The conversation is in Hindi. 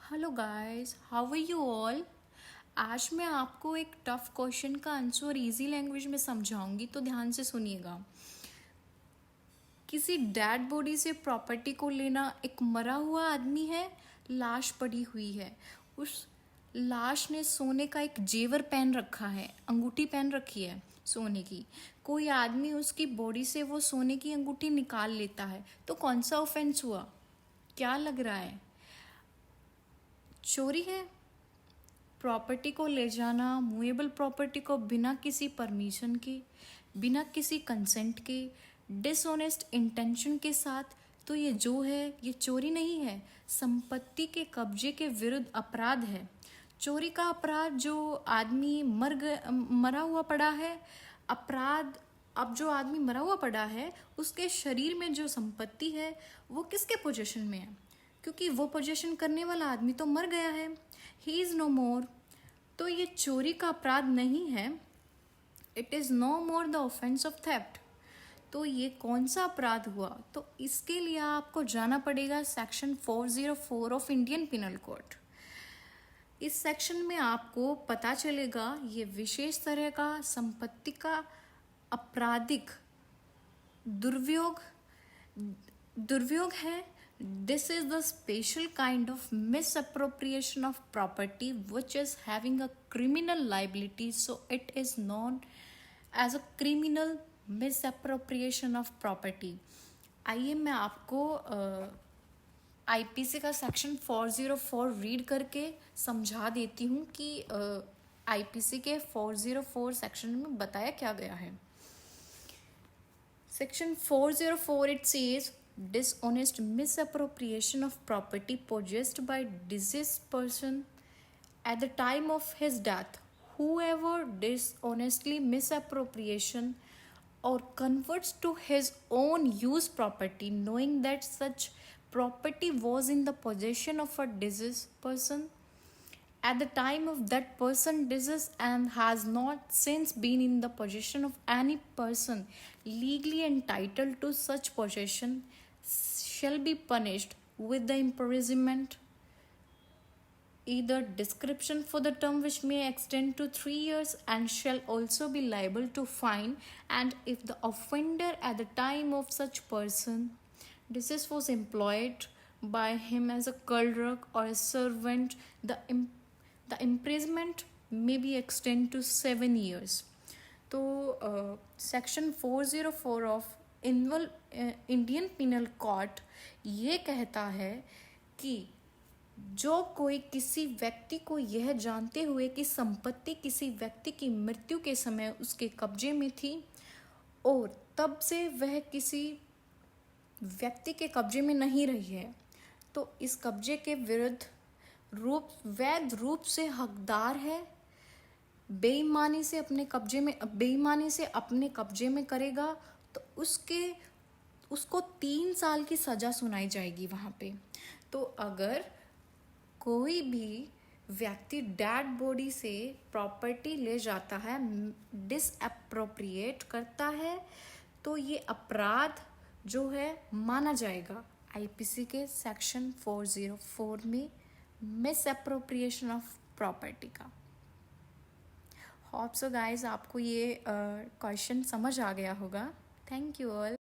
Hello guys, how are you all. आज मैं आपको एक टफ क्वेश्चन का आंसर इजी लैंग्वेज में समझाऊंगी, तो ध्यान से सुनिएगा। किसी डेड बॉडी से प्रॉपर्टी को लेना, एक मरा हुआ आदमी है, लाश पड़ी हुई है, उस लाश ने सोने का एक जेवर पहन रखा है, अंगूठी पहन रखी है सोने की। कोई आदमी उसकी बॉडी से वो सोने की अंगूठी निकाल लेता है, तो कौन सा ऑफेंस हुआ? क्या लग रहा है? चोरी है? प्रॉपर्टी को ले जाना, मूवेबल प्रॉपर्टी को बिना किसी परमिशन के, बिना किसी कंसेंट के, डिसऑनेस्ट इंटेंशन के साथ, तो ये जो है ये चोरी नहीं है, संपत्ति के कब्जे के विरुद्ध अपराध है। चोरी का अपराध, जो आदमी मरा हुआ पड़ा है, अपराध। अब जो आदमी मरा हुआ पड़ा है, उसके शरीर में जो संपत्ति है वो किसके पोजीशन में है? क्योंकि वो पोजीशन करने वाला आदमी तो मर गया है, ही इज़ नो मोर। तो ये चोरी का अपराध नहीं है, it is no more the offence of theft. तो ये कौन सा अपराध हुआ? तो इसके लिए आपको जाना पड़ेगा section 404 of Indian penal code. इस सेक्शन में आपको पता चलेगा ये विशेष तरह का संपत्ति का आपराधिक दुर्व्योग दुर्व्योग है। This is the special kind of misappropriation of property which is having a criminal liability, so it is known as a criminal misappropriation of property। आइए मैं आपको आईपीसी का सेक्शन 404 रीड करके समझा देती हूँ कि आईपीसी के 404 सेक्शन में बताया क्या गया है। Section 404, it says dishonest misappropriation of property possessed by deceased person at the time of his death. Whoever dishonestly misappropriation or converts to his own use property knowing that such property was in the possession of a deceased person at the time of that person deceased and has not since been in the possession of any person legally entitled to such possession shall be punished with the imprisonment, either description for the term which may extend to 3 years, and shall also be liable to fine. And if the offender at the time of such person deceased was employed by him as a clerk or a servant, the imprisonment may be extend to 7 years। तो section 404 of Indian penal code ये कहता है कि जो कोई किसी व्यक्ति को यह जानते हुए कि संपत्ति किसी व्यक्ति की मृत्यु के समय उसके कब्जे में थी और तब से वह किसी व्यक्ति के कब्जे में नहीं रही है, तो इस कब्जे के विरुद्ध वैध रूप से हकदार है, बेईमानी से अपने कब्जे में करेगा, तो उसको 3 साल की सजा सुनाई जाएगी वहाँ पे। तो अगर कोई भी व्यक्ति डेड बॉडी से प्रॉपर्टी ले जाता है, डिसएप्रोप्रिएट करता है, तो ये अपराध जो है माना जाएगा आईपीसी के सेक्शन 404 में, मिसएप्रोप्रिएशन ऑफ प्रॉपर्टी का। होप सो गाइस, आपको ये क्वेश्चन समझ आ गया होगा। Thank you all.